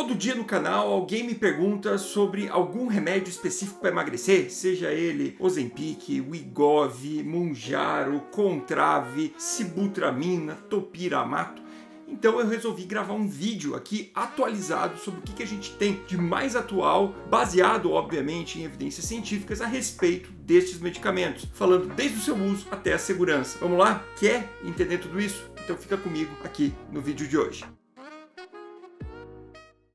Todo dia no canal alguém me pergunta sobre algum remédio específico para emagrecer, seja ele Ozempic, Wegovy, Mounjaro, Contrave, Sibutramina, Topiramato. Então eu resolvi gravar um vídeo aqui atualizado sobre o que a gente tem de mais atual, baseado obviamente em evidências científicas a respeito destes medicamentos, falando desde o seu uso até a segurança. Vamos lá? Quer entender tudo isso? Então fica comigo aqui no vídeo de hoje.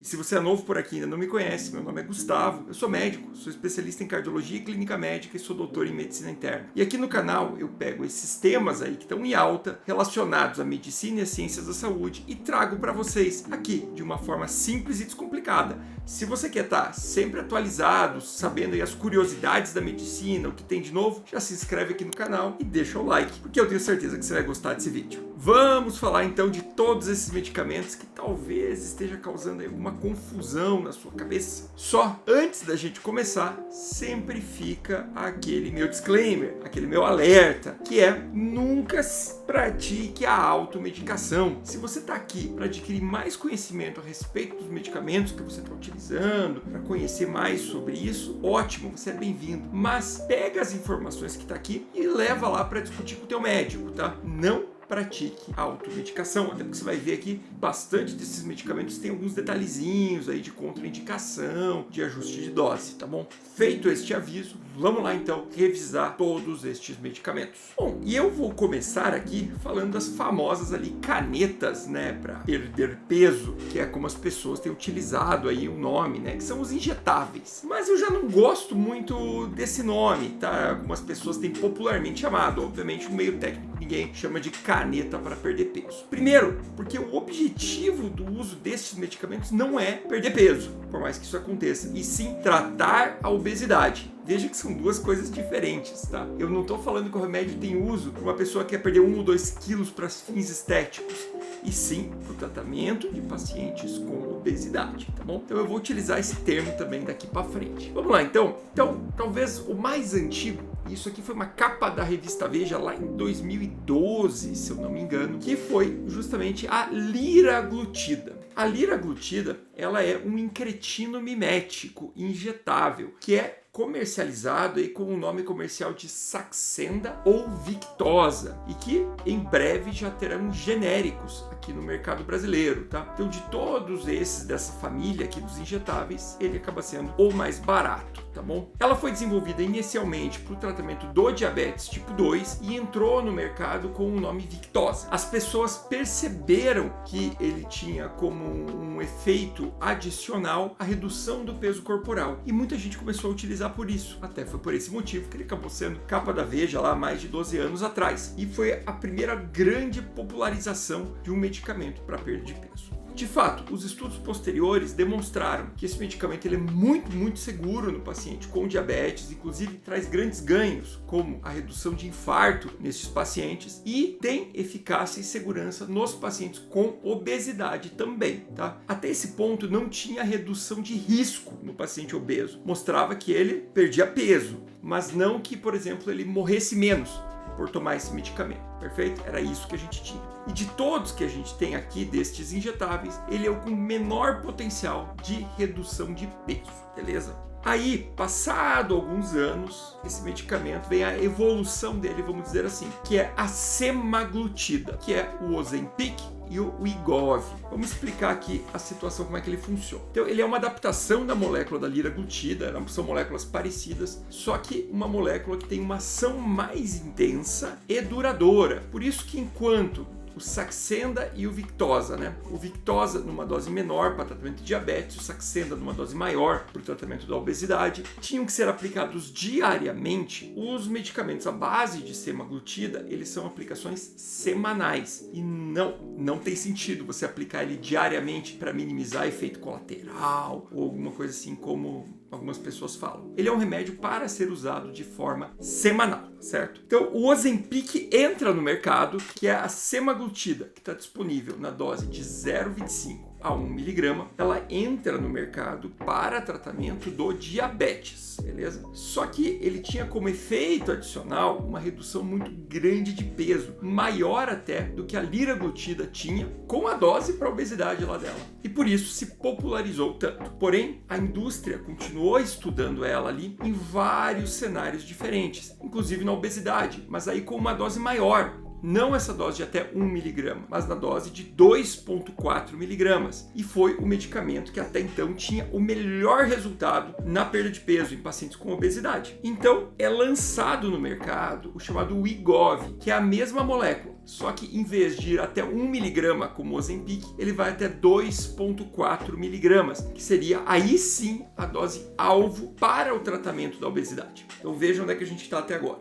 Se você é novo por aqui e ainda não me conhece, meu nome é Gustavo, eu sou médico, sou especialista em cardiologia e clínica médica e sou doutor em medicina interna. E aqui no canal eu pego esses temas aí que estão em alta, relacionados à medicina e às ciências da saúde e trago para vocês aqui de uma forma simples e descomplicada. Se você quer estar sempre atualizado, sabendo aí as curiosidades da medicina, o que tem de novo, já se inscreve aqui no canal e deixa o like, porque eu tenho certeza que você vai gostar desse vídeo. Vamos falar então de todos esses medicamentos que talvez esteja causando aí alguma confusão na sua cabeça. Só antes da gente começar, sempre fica aquele meu disclaimer, aquele meu alerta, que é nunca pratique a automedicação. Se você está aqui para adquirir mais conhecimento a respeito dos medicamentos que você está utilizando, para conhecer mais sobre isso, ótimo, você é bem-vindo. Mas pega as informações que está aqui e leva lá para discutir com o teu médico, tá? Não pratique a automedicação, até porque você vai ver aqui bastante desses medicamentos tem alguns detalhezinhos aí de contraindicação, de ajuste de dose, tá bom? Feito este aviso, vamos lá então revisar todos estes medicamentos. Bom, e eu vou começar aqui falando das famosas ali canetas, né, para perder peso, que é como as pessoas têm utilizado aí o nome, né, que são os injetáveis. Mas eu já não gosto muito desse nome, tá? Algumas pessoas têm popularmente chamado, obviamente no meio técnico ninguém chama de caneta para perder peso. Primeiro, porque o objetivo do uso destes medicamentos não é perder peso, por mais que isso aconteça, e sim tratar a obesidade. Veja que são duas coisas diferentes, tá? Eu não estou falando que o remédio tem uso para uma pessoa que quer perder 1 ou 2 quilos para fins estéticos, e sim para o tratamento de pacientes com obesidade, tá bom? Então eu vou utilizar esse termo também daqui para frente. Vamos lá, então. Então, talvez o mais antigo, isso aqui foi uma capa da revista Veja lá em 2012, se eu não me engano, que foi justamente a liraglutida. A liraglutida, ela é um incretino mimético injetável, que é comercializado aí com o nome comercial de Saxenda ou Victoza e que em breve já terão genéricos aqui no mercado brasileiro, tá? Então de todos esses dessa família aqui dos injetáveis, ele acaba sendo o mais barato, tá bom? Ela foi desenvolvida inicialmente para o tratamento do diabetes tipo 2 e entrou no mercado com o nome Victoza. As pessoas perceberam que ele tinha como um efeito adicional a redução do peso corporal e muita gente começou a utilizar por isso. Até foi por esse motivo que ele acabou sendo capa da Veja lá há mais de 12 anos atrás. E foi a primeira grande popularização de um medicamento para perda de peso. De fato, os estudos posteriores demonstraram que esse medicamento ele é muito seguro no paciente com diabetes, inclusive traz grandes ganhos, como a redução de infarto nesses pacientes e tem eficácia e segurança nos pacientes com obesidade também, tá? Até esse ponto não tinha redução de risco no paciente obeso, mostrava que ele perdia peso, mas não que, por exemplo, ele morresse menos por tomar esse medicamento, perfeito? Era isso que a gente tinha. E de todos que a gente tem aqui destes injetáveis, ele é o com menor potencial de redução de peso, beleza? Aí, passado alguns anos, esse medicamento vem a evolução dele, vamos dizer assim, que é a semaglutida, que é o Ozempic e o Wegovy. Vamos explicar aqui a situação, como é que ele funciona. Então, ele é uma adaptação da molécula da liraglutida, são moléculas parecidas, só que uma molécula que tem uma ação mais intensa e duradoura. Por isso que enquanto o Saxenda e o Victoza, né? O Victoza numa dose menor para tratamento de diabetes, o Saxenda numa dose maior para o tratamento da obesidade, tinham que ser aplicados diariamente. Os medicamentos à base de semaglutida, eles são aplicações semanais e não tem sentido você aplicar ele diariamente para minimizar efeito colateral ou alguma coisa assim como algumas pessoas falam. Ele é um remédio para ser usado de forma semanal, certo? Então, o Ozempic entra no mercado, que é a semaglutida, que está disponível na dose de 0,25 a 1 miligrama, ela entra no mercado para tratamento do diabetes, beleza? Só que ele tinha como efeito adicional uma redução muito grande de peso, maior até do que a liraglutida tinha com a dose para a obesidade lá dela. E por isso se popularizou tanto. Porém, a indústria continuou estudando ela ali em vários cenários diferentes, inclusive na obesidade, mas aí com uma dose maior. Não essa dose de até 1 miligrama, mas na dose de 2,4 miligramas. E foi o medicamento que até então tinha o melhor resultado na perda de peso em pacientes com obesidade. Então, é lançado no mercado o chamado Wegovy, que é a mesma molécula, só que em vez de ir até 1 miligrama como o Ozempic, ele vai até 2,4 miligramas, que seria aí sim a dose alvo para o tratamento da obesidade. Então vejam onde é que a gente está até agora.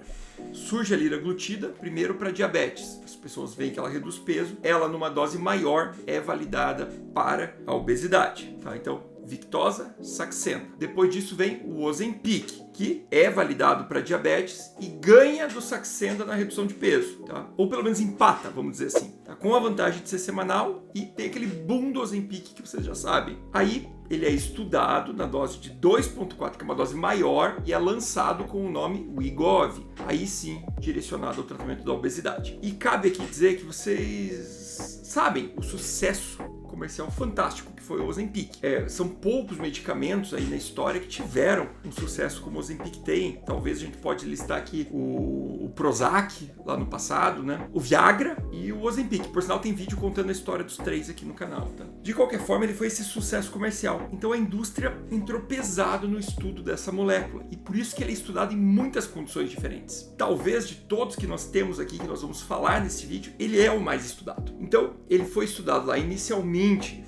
Surge a liraglutida, primeiro para diabetes. As pessoas veem que ela reduz peso, ela numa dose maior é validada para a obesidade, tá? Então, Victoza, Saxenda. Depois disso vem o Ozempic, que é validado para diabetes e ganha do Saxenda na redução de peso, tá? Ou pelo menos empata, vamos dizer assim, tá? Com a vantagem de ser semanal e tem aquele boom do Ozempic que vocês já sabem. Aí ele é estudado na dose de 2,4, que é uma dose maior, e é lançado com o nome Wegovy, aí sim direcionado ao tratamento da obesidade. E cabe aqui dizer que vocês sabem o sucesso comercial fantástico que foi o Ozempic. São poucos medicamentos aí na história que tiveram um sucesso como o Ozempic tem. Talvez a gente pode listar aqui o Prozac, lá no passado, né? O Viagra e o Ozempic. Por sinal, tem vídeo contando a história dos três aqui no canal, tá? De qualquer forma, ele foi esse sucesso comercial. Então a indústria entrou pesado no estudo dessa molécula. E por isso que ele é estudado em muitas condições diferentes. Talvez de todos que nós temos aqui, que nós vamos falar nesse vídeo, ele é o mais estudado. Então, ele foi estudado lá inicialmente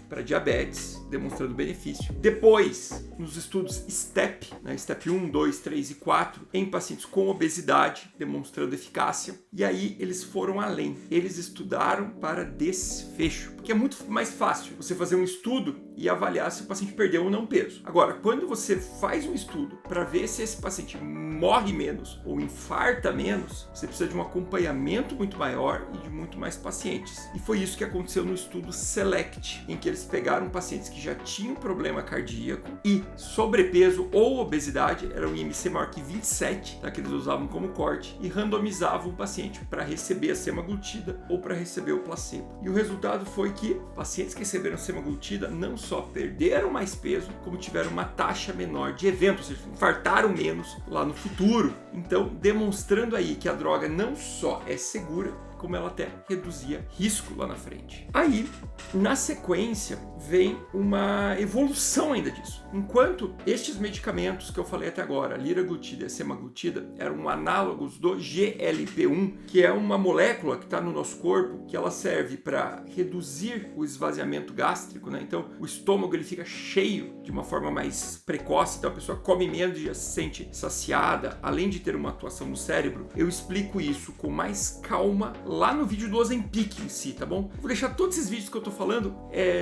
para diabetes, demonstrando benefício. Depois, nos estudos STEP, né, STEP 1, 2, 3 e 4, em pacientes com obesidade, demonstrando eficácia. E aí eles foram além. Eles estudaram para desfecho, porque é muito mais fácil você fazer um estudo e avaliar se o paciente perdeu ou não peso. Agora, quando você faz um estudo para ver se esse paciente morre menos ou infarta menos, você precisa de um acompanhamento muito maior e de muito mais pacientes. E foi isso que aconteceu no estudo SELECT, em que eles pegaram pacientes que já tinham problema cardíaco e sobrepeso ou obesidade, era um IMC maior que 27, tá, que eles usavam como corte, e randomizavam o paciente para receber a semaglutida ou para receber o placebo. E o resultado foi que pacientes que receberam semaglutida não só perderam mais peso, como tiveram uma taxa menor de evento, ou seja, infartaram menos lá no futuro. Então, demonstrando aí que a droga não só é segura, como ela até reduzia risco lá na frente. Aí, na sequência, vem uma evolução ainda disso. Enquanto estes medicamentos que eu falei até agora, a liraglutida e a semaglutida, eram análogos do GLP-1, que é uma molécula que está no nosso corpo, que ela serve para reduzir o esvaziamento gástrico, né? Então, o estômago ele fica cheio de uma forma mais precoce, então a pessoa come menos e já se sente saciada, além de ter uma atuação no cérebro. Eu explico isso com mais calma lá no vídeo do Ozempic em si, tá bom? Vou deixar todos esses vídeos que eu tô falando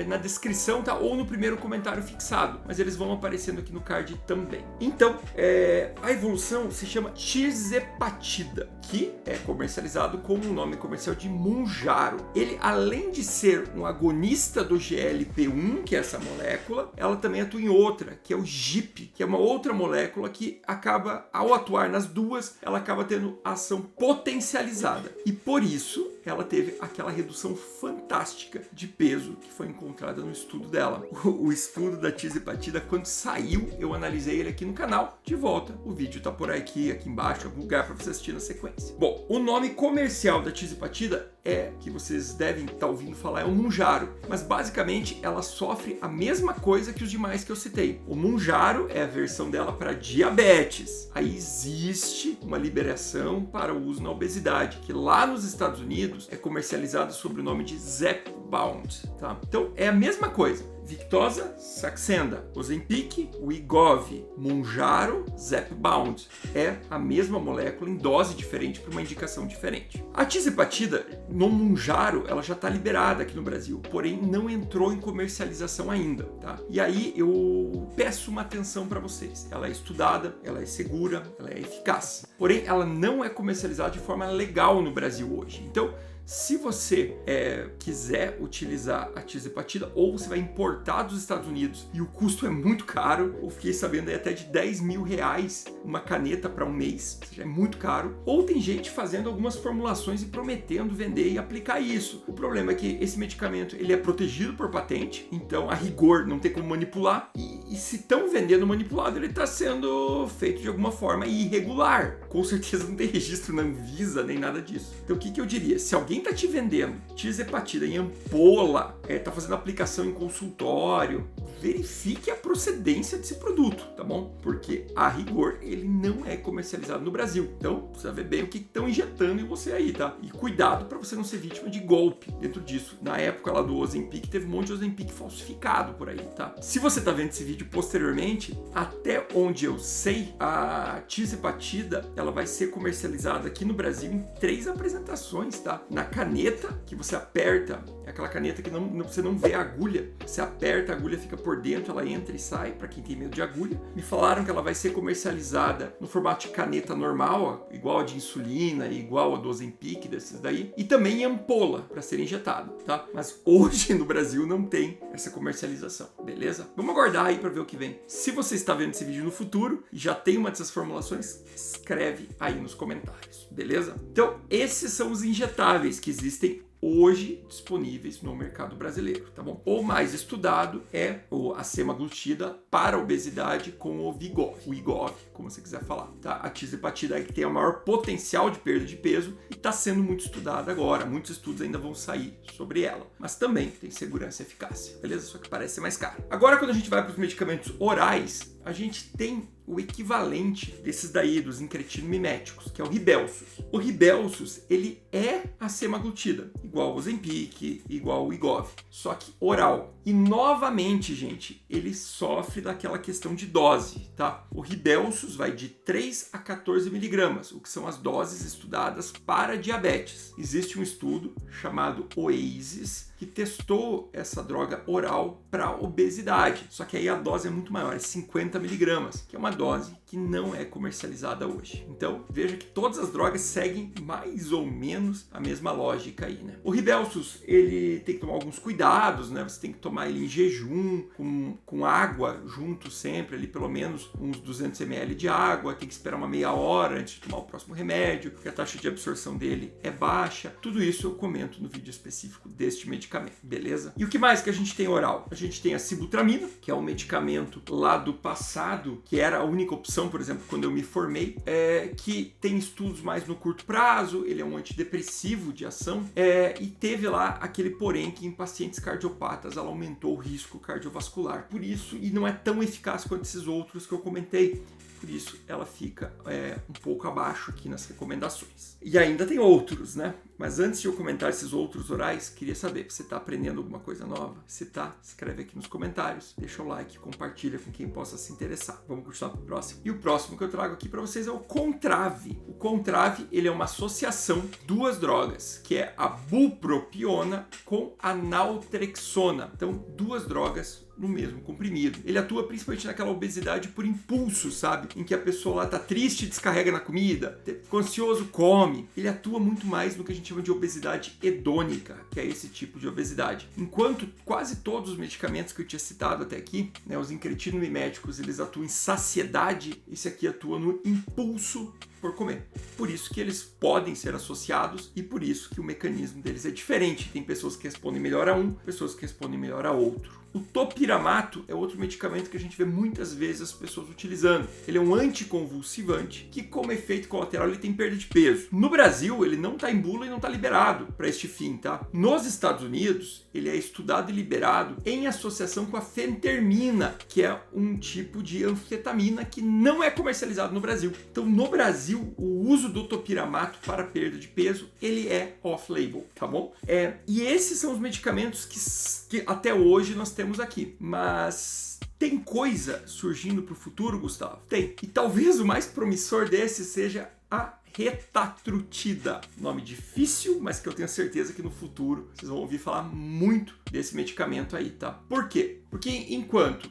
na descrição, tá? Ou no primeiro comentário fixado, mas eles vão aparecendo aqui no card também. Então, a evolução se chama tirzepatida, que é comercializado com o nome comercial de Mounjaro. Ele, além de ser um agonista do GLP-1, que é essa molécula, ela também atua em outra, que é o GIP, que é uma outra molécula que acaba, ao atuar nas duas, ela acaba tendo ação potencializada. E por isso, ela teve aquela redução fantástica de peso que foi encontrada no estudo dela. O estudo da tirzepatida, quando saiu, eu analisei ele aqui no canal. De volta, o vídeo tá por aqui embaixo, algum lugar para você assistir na sequência. Bom, o nome comercial da tirzepatida que vocês devem estar ouvindo falar, é o Mounjaro, mas basicamente ela sofre a mesma coisa que os demais que eu citei. O Mounjaro é a versão dela para diabetes. Aí existe uma liberação para o uso na obesidade, que lá nos Estados Unidos é comercializado sob o nome de Zepbound, tá? Então é a mesma coisa. Victoza, Saxenda, Ozempic, Wegovy, Mounjaro, Zepbound. É a mesma molécula em dose diferente para uma indicação diferente. A tirzepatida, no Mounjaro, ela já está liberada aqui no Brasil, porém não entrou em comercialização ainda, tá? E aí eu peço uma atenção para vocês. Ela é estudada, ela é segura, ela é eficaz. Porém, ela não é comercializada de forma legal no Brasil hoje. Então, Se você quiser utilizar a tisepatida, ou você vai importar dos Estados Unidos e o custo é muito caro, eu fiquei sabendo aí até de 10 mil reais uma caneta para um mês, ou seja, é muito caro. Ou tem gente fazendo algumas formulações e prometendo vender e aplicar isso. O problema é que esse medicamento ele é protegido por patente, então a rigor não tem como manipular, e se estão vendendo manipulado, ele está sendo feito de alguma forma irregular. Com certeza não tem registro na Anvisa nem nada disso. Então o que eu diria? Se alguém está te vendendo tisepatida em ampola, está fazendo aplicação em consultório, verifique a procedência desse produto, tá bom? Porque a rigor ele não é comercializado no Brasil. Então precisa ver bem o que estão injetando em você aí, tá? E cuidado para você não ser vítima de golpe dentro disso. Na época lá do Ozempic, teve um monte de Ozempic falsificado por aí, tá? Se você tá vendo esse vídeo posteriormente, até onde eu sei, a tisepatida ela vai ser comercializada aqui no Brasil em 3 apresentações, tá? Na caneta, que você aperta, é aquela caneta que você não vê a agulha, você aperta, a agulha fica por dentro, ela entra e sai, para quem tem medo de agulha. Me falaram que ela vai ser comercializada no formato de caneta normal, ó, igual a de insulina, igual a do Ozempic, desses daí, e também em ampola, para ser injetado, tá? Mas hoje no Brasil não tem essa comercialização, beleza? Vamos aguardar aí para ver o que vem. Se você está vendo esse vídeo no futuro e já tem uma dessas formulações, escreve aí nos comentários, beleza? Então, esses são os injetáveis que existem hoje disponíveis no mercado brasileiro, tá bom? O mais estudado é a semaglutida para obesidade com o IGOV, como você quiser falar, tá? A tisepatida é que tem o maior potencial de perda de peso e está sendo muito estudada agora. Muitos estudos ainda vão sair sobre ela, mas também tem segurança e eficácia, beleza? Só que parece ser mais caro. Agora, quando a gente vai para os medicamentos orais, a gente tem o equivalente desses daí, dos incretin-miméticos, que é o Rybelsus. O Rybelsus, ele é a semaglutida, igual o Ozempic, igual o IGOV, só que oral. E novamente, gente, ele sofre daquela questão de dose, tá? O Rybelsus vai de 3 a 14 miligramas, o que são as doses estudadas para diabetes. Existe um estudo chamado OASIS, que testou essa droga oral para obesidade, só que aí a dose é muito maior, é 50 miligramas, que é uma dose que não é comercializada hoje. Então, veja que todas as drogas seguem mais ou menos a mesma lógica aí, né? O Rybelsus, ele tem que tomar alguns cuidados, né? Você tem que tomar ele em jejum, com água junto sempre, ali pelo menos uns 200 ml de água, tem que esperar uma meia hora antes de tomar o próximo remédio, porque a taxa de absorção dele é baixa. Tudo isso eu comento no vídeo específico deste medicamento, beleza? E o que mais que a gente tem oral? A gente tem a sibutramina, que é um medicamento lá do passado, que era a única opção, por exemplo, quando eu me formei, que tem estudos mais no curto prazo, ele é um antidepressivo de ação, e teve lá aquele porém que em pacientes cardiopatas ela aumentou o risco cardiovascular. Por isso, e não é tão eficaz quanto esses outros que eu comentei, por isso ela fica um pouco abaixo aqui nas recomendações. E ainda tem outros, né? Mas antes de eu comentar esses outros orais, queria saber, você está aprendendo alguma coisa nova? Se tá, escreve aqui nos comentários, deixa o like, compartilha com quem possa se interessar. Vamos continuar para o próximo. E o próximo que eu trago aqui para vocês é o Contrave. O Contrave, ele é uma associação de 2 drogas, que é a bupropiona com a naltrexona. Então, 2 drogas no mesmo comprimido. Ele atua principalmente naquela obesidade por impulso, sabe? Em que a pessoa lá tá triste, descarrega na comida, ficou ansioso, come. Ele atua muito mais no que a gente chama de obesidade hedônica, que é esse tipo de obesidade. Enquanto quase todos os medicamentos que eu tinha citado até aqui, né, os incretin-miméticos, eles atuam em saciedade, esse aqui atua no impulso por comer. Por isso que eles podem ser associados e por isso que o mecanismo deles é diferente. Tem pessoas que respondem melhor a um, pessoas que respondem melhor a outro. O topiramato é outro medicamento que a gente vê muitas vezes as pessoas utilizando. Ele é um anticonvulsivante que, como efeito colateral, ele tem perda de peso. No Brasil, ele não está em bula e não está liberado para este fim, tá? Nos Estados Unidos, ele é estudado e liberado em associação com a fentermina, que é um tipo de anfetamina que não é comercializado no Brasil. Então, no Brasil, o uso do topiramato para perda de peso, ele é off-label, tá bom? E esses são os medicamentos que até hoje nós temos aqui, mas tem coisa surgindo para o futuro, Gustavo? Tem. E talvez o mais promissor desse seja a retatrutida. Nome difícil, mas que eu tenho certeza que no futuro vocês vão ouvir falar muito desse medicamento aí, tá? Por quê? Porque enquanto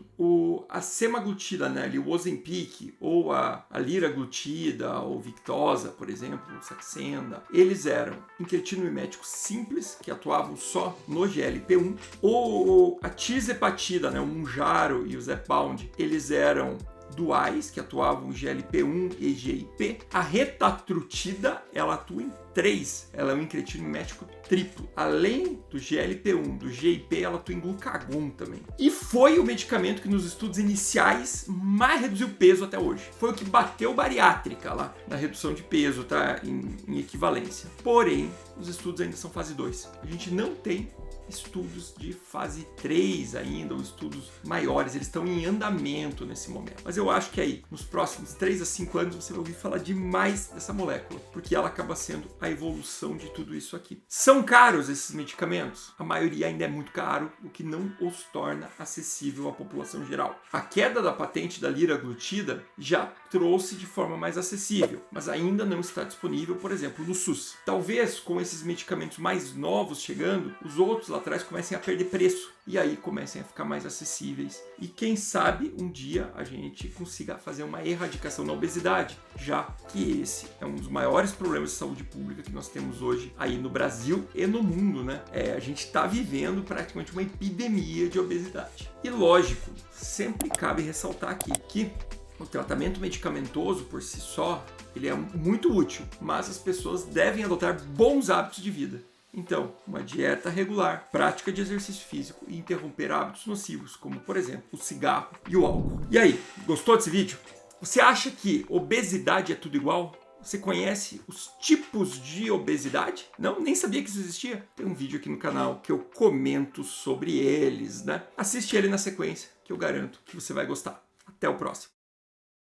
a semaglutida, né, ali, o Ozempic, ou a liraglutida, ou Victoza, por exemplo, o Saxenda, eles eram incretino mimético simples, que atuavam só no GLP-1, ou a tirzepatida, né, o Mounjaro e o Zepbound, eles eram duais, que atuavam GLP-1 e GIP. A retatrutida, ela atua em 3, ela é um incretino mimético triplo. Além do GLP-1, do GIP, ela atua em glucagon também. E foi o medicamento que nos estudos iniciais mais reduziu peso até hoje. Foi o que bateu bariátrica lá, na redução de peso, tá? Em equivalência. Porém, os estudos ainda são fase 2. A gente não tem estudos de fase 3 ainda, ou estudos maiores, eles estão em andamento nesse momento. Mas eu acho que aí, nos próximos 3 a 5 anos, você vai ouvir falar demais dessa molécula, porque ela acaba sendo a evolução de tudo isso aqui. São caros esses medicamentos? A maioria ainda é muito caro, o que não os torna acessível à população geral. A queda da patente da liraglutida já trouxe de forma mais acessível, mas ainda não está disponível, por exemplo, no SUS. Talvez com esses medicamentos mais novos chegando, os outros lá atrás comecem a perder preço e aí comecem a ficar mais acessíveis. E quem sabe um dia a gente consiga fazer uma erradicação da obesidade, já que esse é um dos maiores problemas de saúde pública que nós temos hoje aí no Brasil e no mundo, né? A gente está vivendo praticamente uma epidemia de obesidade. E lógico, sempre cabe ressaltar aqui que o tratamento medicamentoso por si só, ele é muito útil, mas as pessoas devem adotar bons hábitos de vida. Então, uma dieta regular, prática de exercício físico e interromper hábitos nocivos, como, por exemplo, o cigarro e o álcool. E aí, gostou desse vídeo? Você acha que obesidade é tudo igual? Você conhece os tipos de obesidade? Não, nem sabia que isso existia? Tem um vídeo aqui no canal que eu comento sobre eles, né? Assiste ele na sequência, que eu garanto que você vai gostar. Até o próximo.